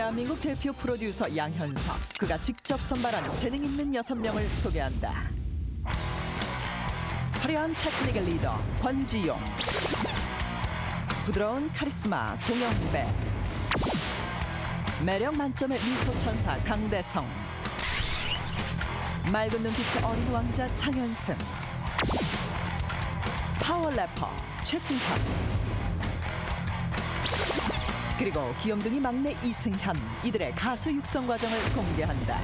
대한민국 대표 프로듀서 양현석. 그가 직접 선발한 재능 있는 6명을 소개한다. 화려한 테크닉의 리더 권지용, 부드러운 카리스마 동영배, 매력 만점의 미소 천사 강대성, 맑은 눈빛의 어린 왕자 장현승, 파워 래퍼 최승현, 그리고 귀염둥이 막내 이승현. 이들의 가수 육성 과정을 공개한다.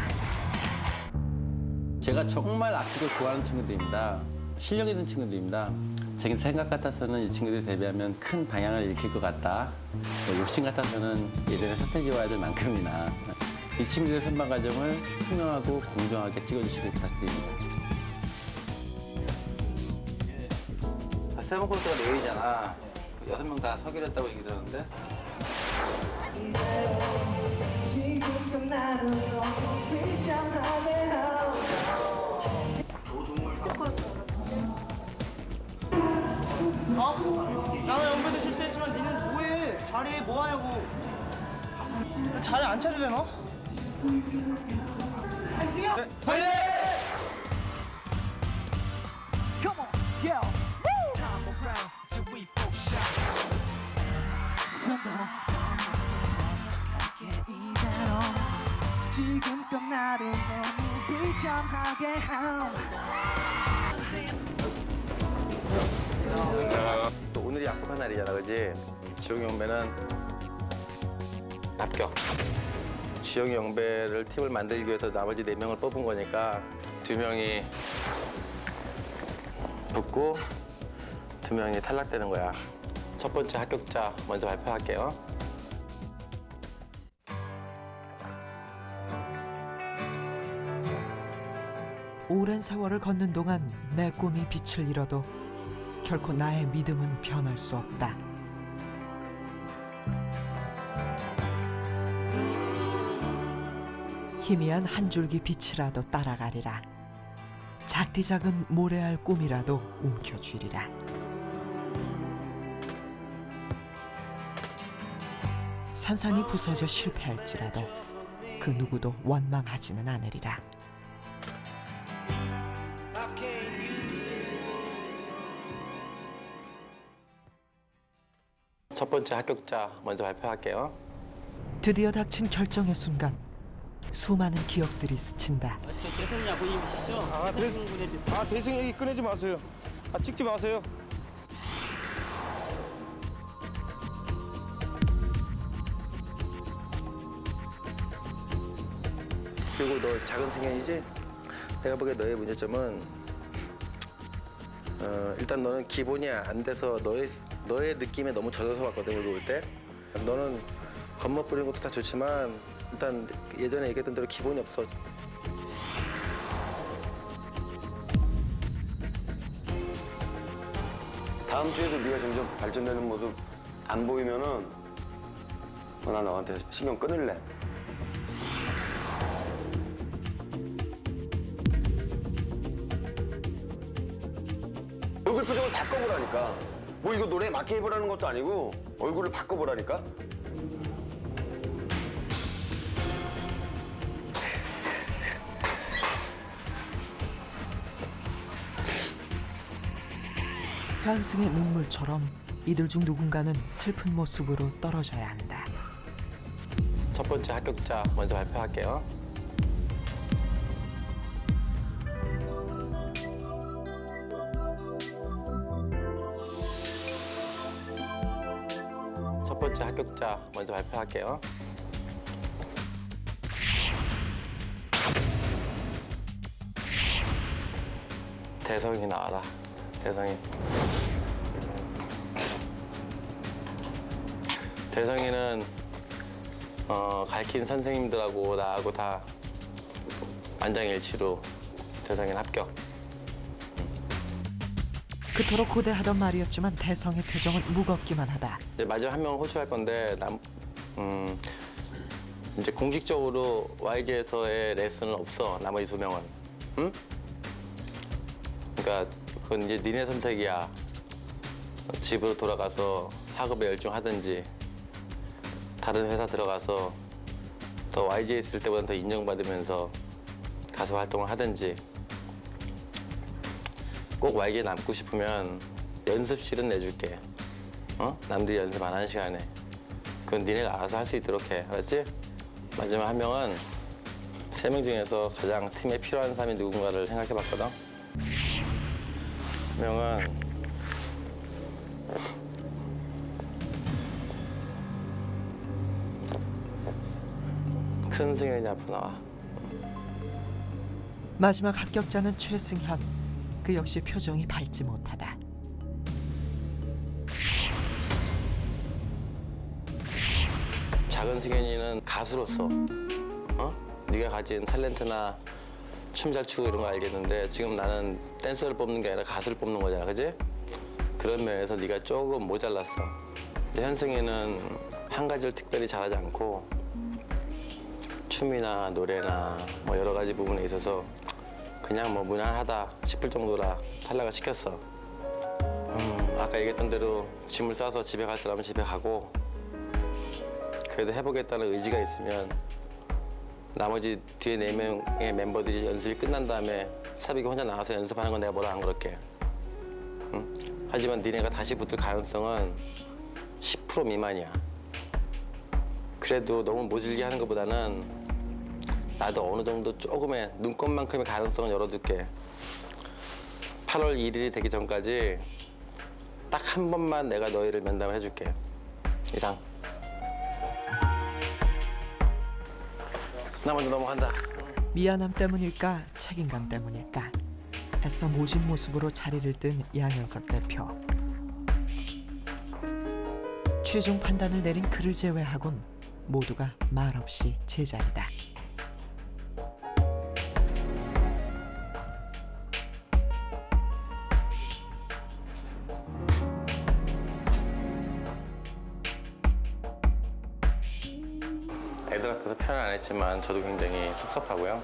제가 정말 아끼고 좋아하는 친구들입니다. 실력 있는 친구들입니다. 제 생각 같아서는 이 친구들이 데뷔하면 큰 방향을 일으킬 것 같다. 욕심 같아서는 예전에 서태지 와야 될 만큼이나 이 친구들의 선발 과정을 투명하고 공정하게 찍어주시길 부탁드립니다. 세븐코스가 내일이잖아. 6명 다 서기로 했다고 얘기 들었는데. 나는 연배도 실수했지만 니는 뭐해? 잘해, 뭐하냐고. 자리 안 차릴래, 너? 그래, 빨리! Come on, yeah! 지금껏 나를 너무 비참하게 또 오늘이 약속한 날이잖아, 그지? 지영이 영배는 합격. 지영이 영배를 팀을 만들기 위해서 나머지 4명을 뽑은 거니까 2명이 붙고 2명이 탈락되는 거야. 첫 번째 합격자 먼저 발표할게요. 오랜 세월을 걷는 동안 내 꿈이 빛을 잃어도 결코 나의 믿음은 변할 수 없다. 희미한 한 줄기 빛이라도 따라가리라. 작디 작은 모래알 꿈이라도 움켜쥐리라. 산산이 부서져 실패할지라도 그 누구도 원망하지는 않으리라. 첫 번째 합격자 먼저 발표할게요. 드디어 닥친 결정의 순간, 수많은 기억들이 스친다. 대성 야구님이시죠? 대승 얘기 꺼내지 마세요. 찍지 마세요. 그리고 너 작은 승현이지? 내가 보기에 너의 문제점은 일단 너는 기본이 안 돼서 너의 느낌에 너무 젖어서 왔거든, 여기 올 때. 너는 겉멋 부리는 것도 다 좋지만 일단 예전에 얘기했던 대로 기본이 없어. 다음 주에도 네가 점점 발전되는 모습 안 보이면은 나 너한테 신경 끊을래. 얼굴 표정을 바꿔보라니까. 뭐 이거 노래에 맞게 해보라는 것도 아니고 얼굴을 바꿔보라니까. 현승의 눈물처럼 이들 중 누군가는 슬픈 모습으로 떨어져야 한다. 첫 번째 합격자 먼저 발표할게요. 첫 번째 합격자 먼저 발표할게요. 대성이 나와라. 대성이는 가르친 선생님들하고 나하고 다 만장일치로 대성이는 합격. 그토록 고대하던 말이었지만 대성의 표정은 무겁기만 하다. 이제 마지막 한 명은 호출할 건데 이제 공식적으로 YG에서의 레슨은 없어. 나머지 2명은. 응? 그러니까 그건 이제 니네 선택이야. 집으로 돌아가서 학업에 열중하든지 다른 회사 들어가서 더 YG에 있을 때보다 더 인정받으면서 가수 활동을 하든지 꼭 YG에 남고 싶으면 연습실은 내줄게. 남들이 연습 안 하는 시간에. 그건 니네가 알아서 할 수 있도록 해. 알았지? 마지막 한 명은 3명 중에서 가장 팀에 필요한 사람이 누군가를 생각해봤거든. 한 명은 큰 승현이 앞으로 나와. 마지막 합격자는 최승현. 그 역시 표정이 밝지 못하다. 작은 승현이는 가수로서 네가 가진 탤런트나 춤 잘 추고 이런 거 알겠는데 지금 나는 댄서를 뽑는 게 아니라 가수를 뽑는 거잖아, 그지? 그런 면에서 네가 조금 모자랐어. 근데 현승이는 한 가지를 특별히 잘하지 않고 춤이나 노래나 뭐 여러 가지 부분에 있어서 그냥 뭐 무난하다 싶을 정도라 탈락을 시켰어. 아까 얘기했던 대로 짐을 싸서 집에 갈 사람은 집에 가고 그래도 해보겠다는 의지가 있으면 나머지 뒤에 4명의 멤버들이 연습이 끝난 다음에 사비가 혼자 나가서 연습하는 건 내가 뭐라 안 그럴게. 하지만 니네가 다시 붙을 가능성은 10% 미만이야. 그래도 너무 모질게 하는 것보다는 나도 어느 정도 조금의 눈꼽만큼의 가능성을 열어둘게. 8월 1일이 되기 전까지 딱 한 번만 내가 너희를 면담을 해줄게. 이상. 나 먼저 넘어간다. 미안함 때문일까 책임감 때문일까 애써 모진 모습으로 자리를 뜬 양현석 대표. 최종 판단을 내린 그를 제외하곤 모두가 말없이 제자리다. 애들 앞에서 표현 안 했지만 저도 굉장히 섭섭하고요.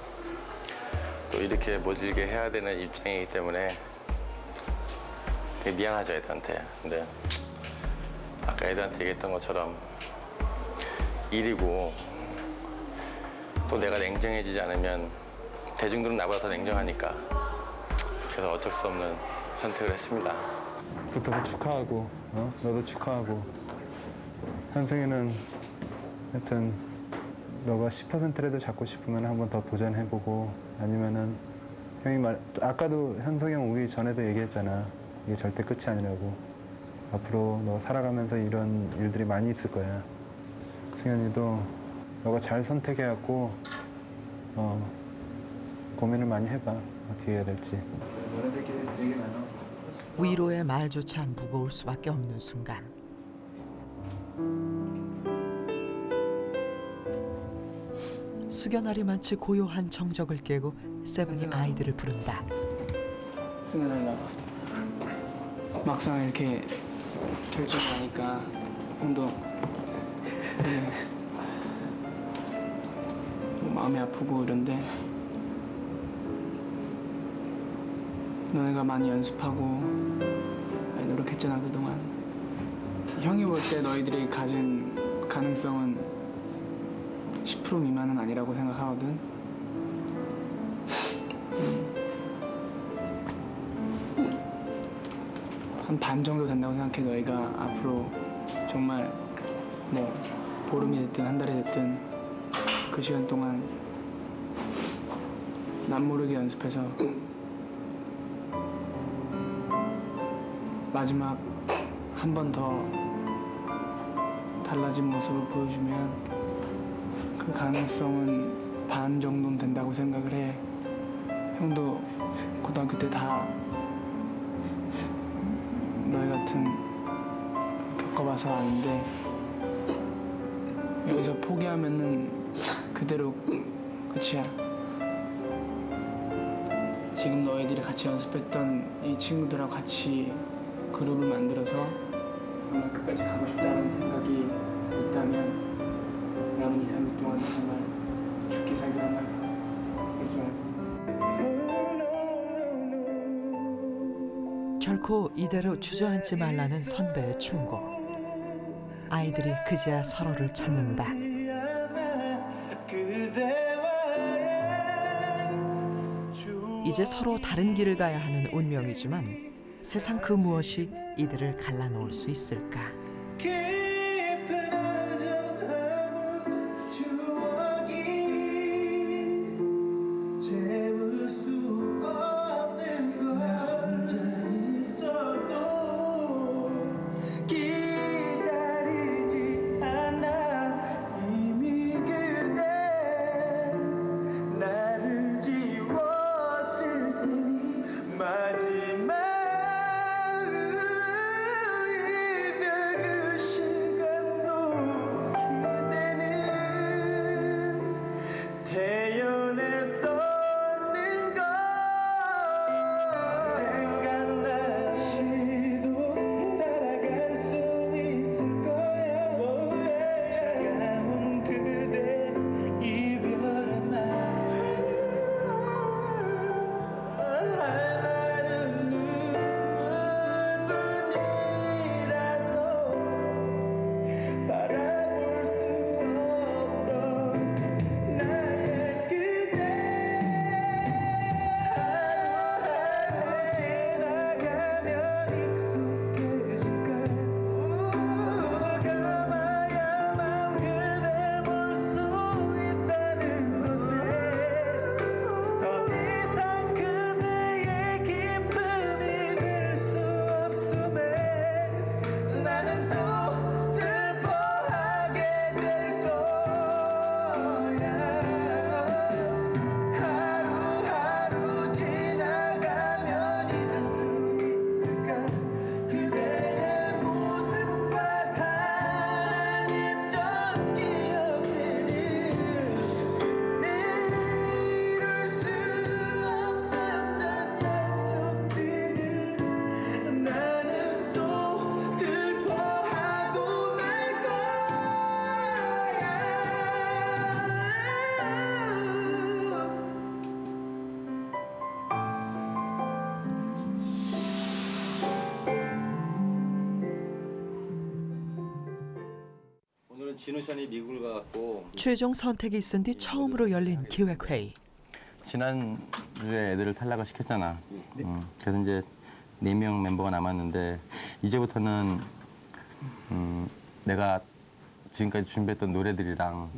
또 이렇게 모질게 해야 되는 입장이기 때문에 되게 미안하죠, 애들한테. 근데 아까 애들한테 얘기했던 것처럼 일이고 또 내가 냉정해지지 않으면 대중들은 나보다 더 냉정하니까 그래서 어쩔 수 없는 선택을 했습니다. 붙어서 축하하고 너도 축하하고 현승이는 하여튼 너가 10%라도 잡고 싶으면 한번 더 도전해보고 아니면은 형이 아까도 현석이 형 오기 전에도 얘기했잖아. 이게 절대 끝이 아니라고. 앞으로 너 살아가면서 이런 일들이 많이 있을 거야. 승현이도 너가 잘 선택해갖고 고민을 많이 해봐. 어떻게 해야 될지. 위로의 말조차 무거울 수밖에 없는 순간 숙연하리 많지 고요한 정적을 깨고 세븐이 아이들을 부른다. 승현아, 막상 이렇게 결정이 나니까 형도 되게 뭐 마음이 아프고 이런데 너네가 많이 연습하고 많이 노력했잖아 그동안. 형이 볼 때 너희들이 가진 가능성은 10% 미만은 아니라고 생각하거든. 한 반 정도 된다고 생각해. 너희가 앞으로 정말 뭐 보름이 됐든 한 달이 됐든 그 시간 동안 남 모르게 연습해서 마지막 한 번 더 달라진 모습을 보여주면 그 가능성은 반 정도는 된다고 생각을 해. 형도 고등학교 때 다 너희 같은 겪어봐서 아는데 여기서 포기하면은 그대로 끝이야. 지금 너희들이 같이 연습했던 이 친구들하고 같이 그룹을 만들어서 정말 끝까지 가고 싶다는 생각이 있다면 남은 2, 3일 동안 정말 죽기 살기란 말 그러지 말고. 결코 이대로 주저앉지 말라는 선배의 충고. 아이들이 그제야 서로를 찾는다. 이제 서로 다른 길을 가야 하는 운명이지만 세상 그 무엇이 이들을 갈라놓을 수 있을까? 오늘은 진우션이 미국을 가갖고 최종 선택이 있은 뒤 처음으로 열린 기획회의. 지난주에 애들을 탈락을 시켰잖아. 그래서 이제 4명 멤버가 남았는데 이제부터는 내가 지금까지 준비했던 노래들이랑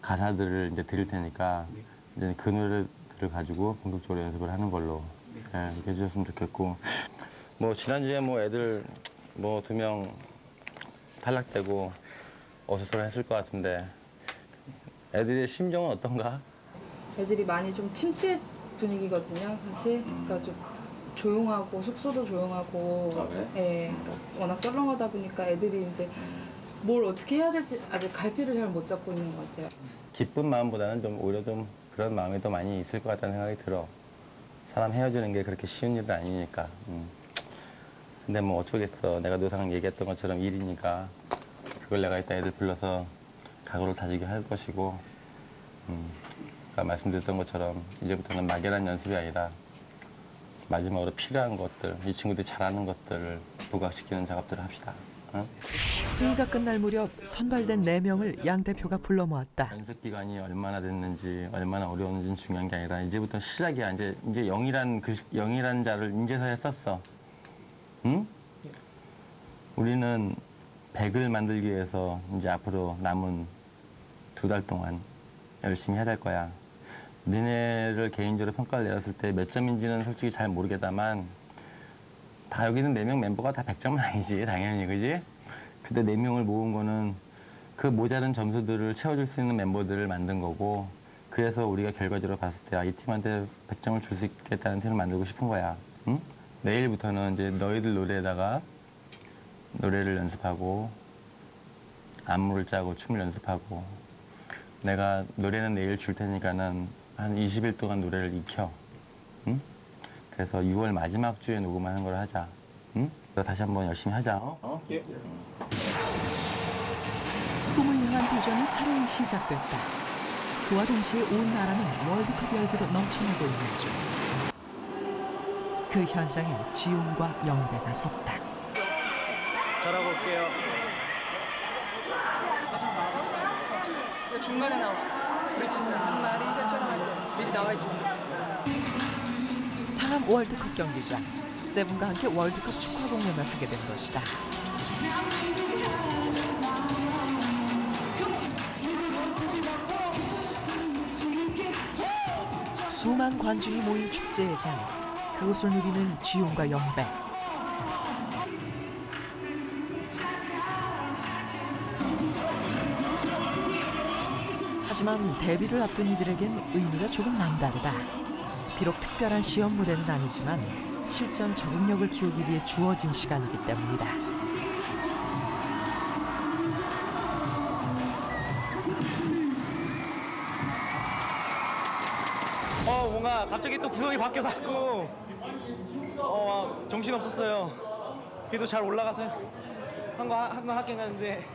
가사들을 이제 드릴 테니까 이제 그 노래들을 가지고 본격적으로 연습을 하는 걸로 이렇게 해주셨으면 좋겠고, 뭐 지난주에 뭐 애들 뭐 2명 탈락되고 어수선했을 것 같은데 애들의 심정은 어떤가? 애들이 많이 좀 침체 분위기거든요, 사실. 그러니까 좀 조용하고 숙소도 조용하고, 아, 그래? 예, 그러니까 워낙 썰렁하다 보니까 애들이 이제 뭘 어떻게 해야 될지 아직 갈피를 잘 못 잡고 있는 것 같아요. 기쁜 마음보다는 좀 오히려 좀 그런 마음이 더 많이 있을 것 같다는 생각이 들어. 사람 헤어지는 게 그렇게 쉬운 일은 아니니까. 근데 뭐 어쩌겠어. 내가 노상 얘기했던 것처럼 일이니까 그걸 내가 일단 애들 불러서 각오를 다지게 할 것이고, 아까 말씀드렸던 것처럼 이제부터는 막연한 연습이 아니라 마지막으로 필요한 것들, 이 친구들이 잘하는 것들을 부각시키는 작업들을 합시다. 응? 회의가 끝날 무렵 선발된 4명을 양 대표가 불러 모았다. 연습 기간이 얼마나 됐는지, 얼마나 어려웠는지는 중요한 게 아니라 이제부터 시작이야. 이제 0이란 자를 인제서야 썼어. 응? 우리는 100을 만들기 위해서 이제 앞으로 남은 2달 동안 열심히 해야 될 거야. 너네를 개인적으로 평가를 내렸을 때 몇 점인지는 솔직히 잘 모르겠다만 다 여기는 4명 멤버가 다 100점은 아니지, 당연히, 그지? 근데 4명을 모은 거는 그 모자른 점수들을 채워줄 수 있는 멤버들을 만든 거고, 그래서 우리가 결과적으로 봤을 때 이 팀한테 100점을 줄 수 있겠다는 팀을 만들고 싶은 거야. 응? 내일부터는 이제 너희들 노래에다가 노래를 연습하고 안무를 짜고 춤을 연습하고, 내가 노래는 내일 줄 테니까는 한 20일 동안 노래를 익혀. 응? 그래서 6월 마지막 주에 녹음하는 걸 하자. 응? 그래서 다시 한번 열심히 하자. 어? 예. 꿈을 향한 도전이 새로이 시작됐다. 그와 동시에 온 나라는 월드컵 열기로 넘쳐나고 있는 중. 그 현장에 지용과 영배가 섰다. 잘하고 올게요. 중간에 나와. 그렇지 한 마리 이제처럼 할 때 미리 나와 있지 마. 상암 월드컵 경기장. 세븐과 함께 월드컵 축하 공연을 하게 된 것이다. 수만 관중이 모인 축제의 장. 그곳을 누리는 지용과 영배. 하지만 데뷔를 앞둔 이들에겐 의미가 조금 남다르다. 비록 특별한 시험 무대는 아니지만 실전 적응력을 키우기 위해 주어진 시간이기 때문이다. 뭔가 갑자기 또 구성이 바뀌어갖고 막 정신 없었어요. 그래도 잘 올라가서 한 거 합격 했는데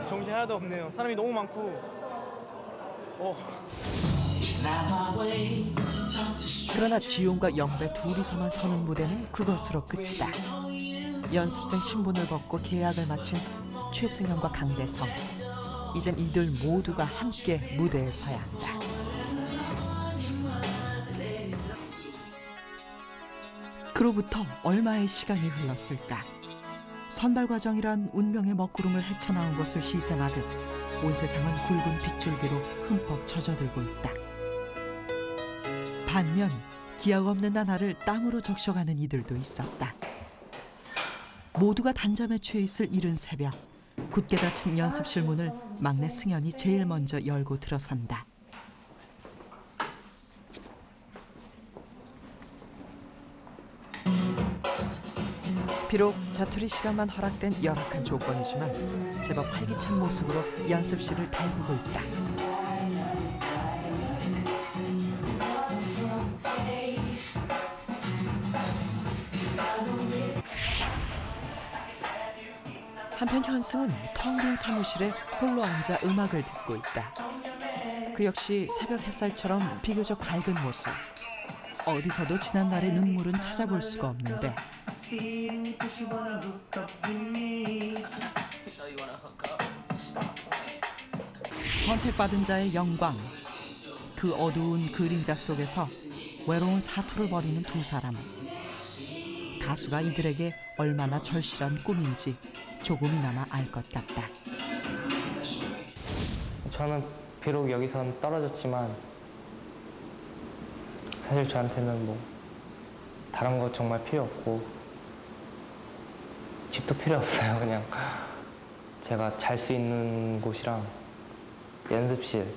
정신 하나도 없네요. 사람이 너무 많고. 그러나 지용과 영배 둘이서만 서는 무대는 그것으로 끝이다. 연습생 신분을 벗고 계약을 마친 최승현과 강대성. 이젠 이들 모두가 함께 무대에 서야 한다. 그로부터 얼마의 시간이 흘렀을까. 선발 과정이란 운명의 먹구름을 헤쳐나온 것을 시샘하듯 온 세상은 굵은 빗줄기로 흠뻑 젖어들고 있다. 반면 기약 없는 나날을 땀으로 적셔가는 이들도 있었다. 모두가 단잠에 취해 있을 이른 새벽, 굳게 닫힌 연습실 문을 막내 승현이 제일 먼저 열고 들어선다. 비록 자투리 시간만 허락된 열악한 조건이지만 제법 활기찬 모습으로 연습실을 달구고 있다. 한편 현승은 텅 빈 사무실에 홀로 앉아 음악을 듣고 있다. 그 역시 새벽 햇살처럼 비교적 밝은 모습. 어디서도 지난날의 눈물은 찾아볼 수가 없는데 선택받은 자의 영광. 그 어두운 그림자 속에서 외로운 사투를 벌이는 두 사람. 가수가 이들에게 얼마나 절실한 꿈인지 조금이나마 알 것 같다. 저는 비록 여기선 떨어졌지만 사실 저한테는 뭐 다른 거 정말 필요 없고 집도 필요 없어요. 그냥 제가 잘 수 있는 곳이랑 연습실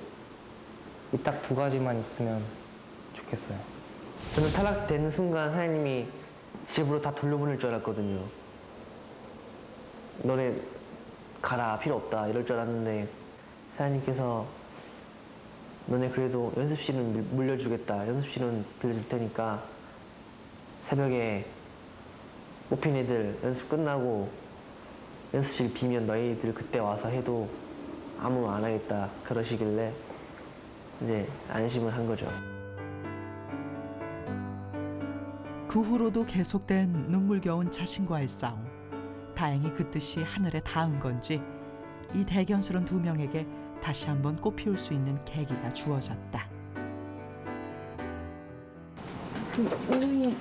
이 딱 두 가지만 있으면 좋겠어요. 저는 탈락된 순간 하나님이 집으로 다 돌려보낼 줄 알았거든요. 너네 가라, 필요 없다 이럴 줄 알았는데 하나님께서 너네 그래도 연습실은 물려주겠다, 연습실은 빌려줄 테니까 새벽에 뽑힌 애들 연습 끝나고 연습실 비면 너희들 그때 와서 해도 아무 안 하겠다 그러시길래 이제 안심을 한 거죠. 그 후로도 계속된 눈물겨운 자신과의 싸움. 다행히 그 뜻이 하늘에 닿은 건지 이 대견스런 두 명에게 다시 한번 꽃피울 수 있는 계기가 주어졌다. 선생님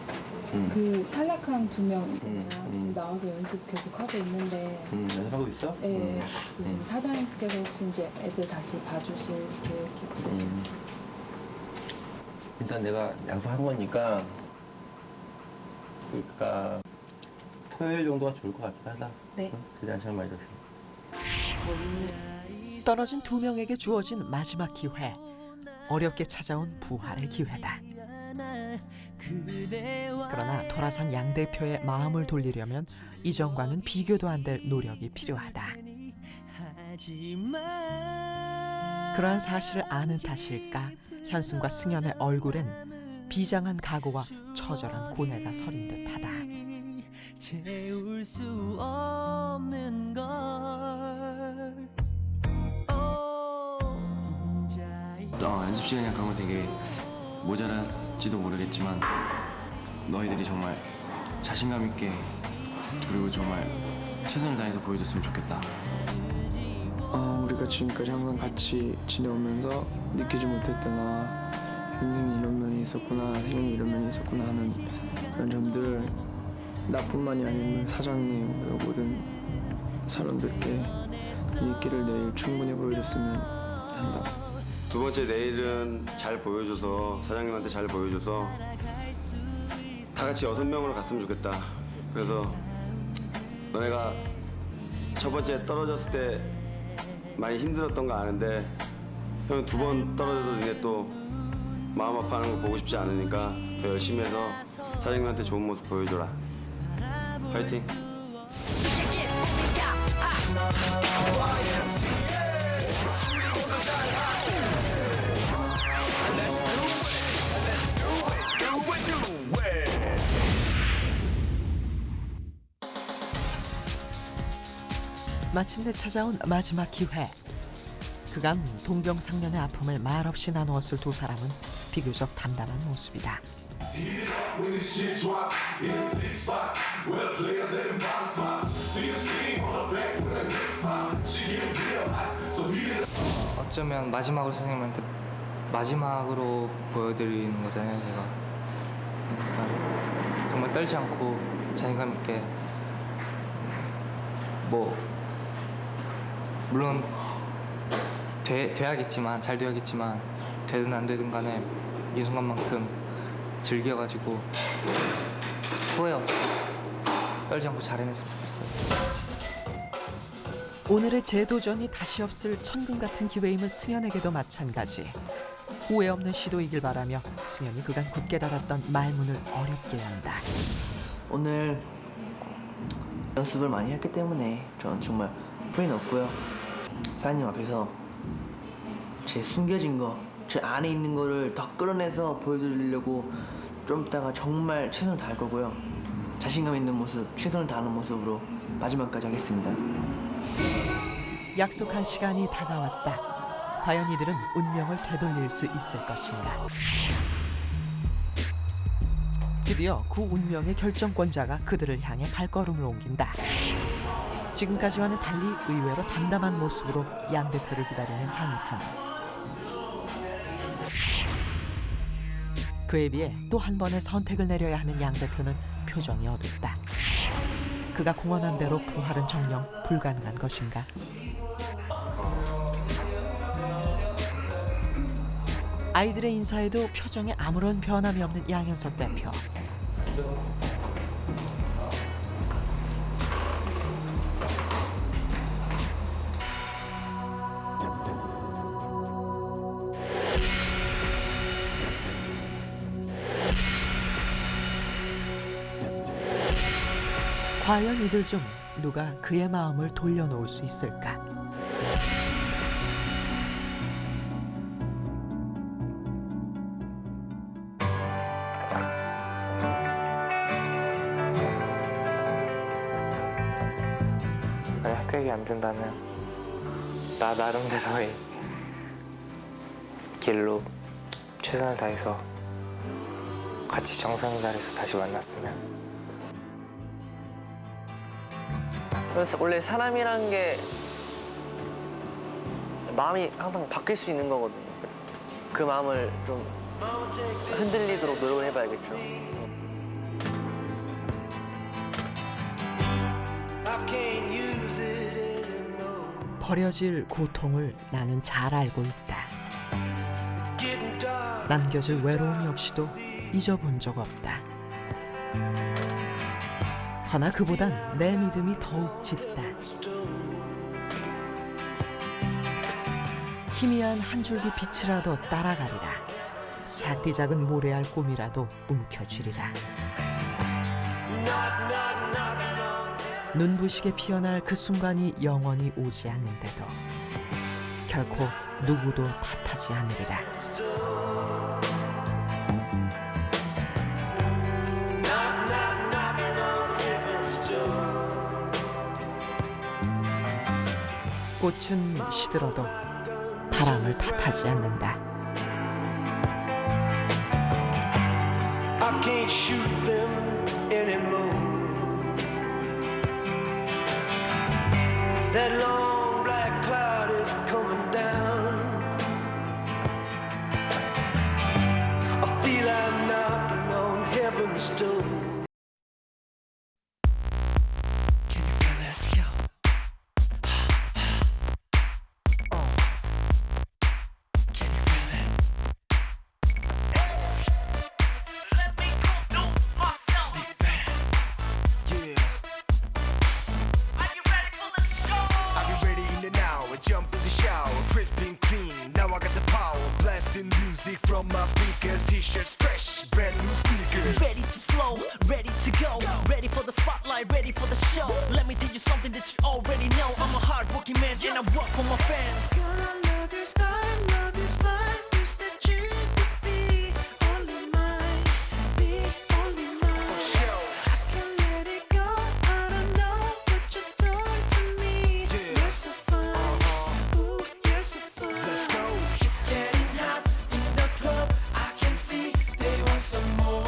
그 탈락한 두 명 있잖아요. 지금 나와서 연습 계속 하고 있는데 연습하고 있어? 네, 지금 사장님께서 혹시 이제 애들 다시 봐주실 계획이 있으신지. 일단 내가 약속한 거니까 그러니까 토요일 정도가 좋을 것 같긴 하다. 네. 그냥 시간 많이 줬어. 떨어진 두 명에게 주어진 마지막 기회. 어렵게 찾아온 부활의 기회다. 그러나 돌아선 양 대표의 마음을 돌리려면 이전과는 비교도 안 될 노력이 필요하다. 그러한 사실을 아는 탓일까 현승과 승현의 얼굴엔 비장한 각오와 처절한 고뇌가 서린 듯하다. 채울 수 없는 걸. 연습 시간이 약간 건 되게 모자랄지도 모르겠지만 너희들이 정말 자신감 있게 그리고 정말 최선을 다해서 보여줬으면 좋겠다. 우리가 지금까지 항상 같이 지내오면서 느끼지 못했던 현승이 이런 면이 있었구나, 세경이 이런 면이 있었구나 하는 그런 점들을 나뿐만이 아니면 사장님 그리고 모든 사람들께 이 끼를 내일 충분히 보여줬으면 한다. 두 번째 내일은 잘 보여줘서 사장님한테 잘 보여줘서 다 같이 6명으로 갔으면 좋겠다. 그래서 너네가 첫 번째 떨어졌을 때 많이 힘들었던 거 아는데 형 2번 떨어져서 니네 또 마음 아파하는 거 보고 싶지 않으니까 더 열심히 해서 사장님한테 좋은 모습 보여줘라. 파이팅! 마침내 찾아온 마지막 기회. 그간 동병상련의 아픔을 말없이 나누었을 두 사람은 비교적 담담한 모습이다. 어쩌면 마지막으로 선생님한테 마지막으로 보여드리는 거잖아요, 제가. 그러니까 정말 떨지 않고 자신감 있게 뭐 물론 돼야겠지만 잘 돼야겠지만 되든 안 되든 간에 이 순간만큼 즐겨가지고 후회 없이 떨지 않고 잘 해냈으면 좋겠어요. 오늘의 재도전이 다시 없을 천금 같은 기회임은 승현에게도 마찬가지. 후회 없는 시도이길 바라며 승현이 그간 굳게 닫았던 말문을 어렵게 한다. 오늘 연습을 많이 했기 때문에 전 정말 후회는 없고요. 사장님 앞에서 제 숨겨진 거, 제 안에 있는 거를 더 끌어내서 보여드리려고 좀 이따가 정말 최선을 다할 거고요. 자신감 있는 모습, 최선을 다하는 모습으로 마지막까지 하겠습니다. 약속한 시간이 다가왔다. 과연 이들은 운명을 되돌릴 수 있을 것인가? 드디어 그 운명의 결정권자가 그들을 향해 발걸음을 옮긴다. 지금까지와는 달리 의외로 담담한 모습으로 양 대표를 기다리는 한승. 그에 비해 또 한 번의 선택을 내려야 하는 양 대표는 표정이 어둡다. 그가 공언한 대로 부활은 정녕 불가능한 것인가? 아이들의 인사에도 표정에 아무런 변함이 없는 양현석 대표. 과연 이들 중 누가 그의 마음을 돌려놓을 수 있을까? 만약 합격이 안 된다면 나 나름대로의 길로 최선을 다해서 같이 정상의 자리에서 다시 만났으면. 그래서 원래 사람이란 게 마음이 항상 바뀔 수 있는 거거든요. 그 마음을 좀 흔들리도록 노력을 해봐야겠죠. 버려질 고통을 나는 잘 알고 있다. 남겨질 외로움 역시도 잊어본 적 없다. 허나 그보단 내 믿음이 더욱 짙다. 희미한 한 줄기 빛이라도 따라가리라. 작디 작은 모래알 꿈이라도 움켜쥐리라. 눈부시게 피어날 그 순간이 영원히 오지 않는데도 결코 누구도 탓하지 않으리라. 꽃은 시들어도 바람을 탓하지 않는다. I can't shoot them anymore. That long black cloud is coming. blasting music from my speakers. T-shirts fresh, brand new sneakers. Ready to flow, ready to go, ready for the spotlight, ready for the show. Let me tell you something that you already know. I'm a hard-working man and I work for my fans. Love your style, love your smile. Wish that you could be only mine, be only mine. For sure. I can't let it go. I don't know what you're doing to me. You're so fine. Ooh, you're so fine. Let's go. It's getting hot in the club. I can see they want some more.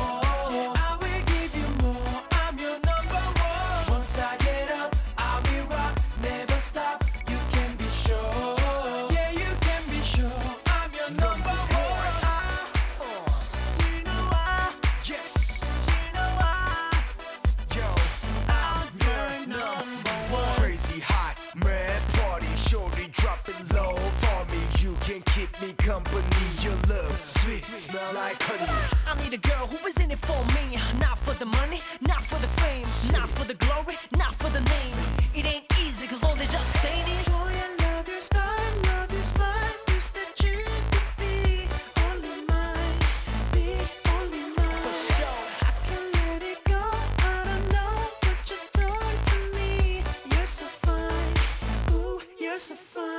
I will give you more. I'm your number one. Once I get up, I will rock, never stop. You can be sure. Yeah, you can be sure. I'm your number one. You know why? Yes. You know why? Yo, I'm your number one. crazy hot, mad party, shorty dropping low for me. You can keep me company. Your love, sweet, smell like honey. I need a girl who is in it for me. Not for the money, not for the fame, not for the glory, not for the name. It ain't easy cause all they just saying is Boy, I love your style, love your smile. Wish that you could be only mine, be only mine. for sure. I can't let it go. I don't know what you're doing to me. You're so fine. Ooh, you're so fine.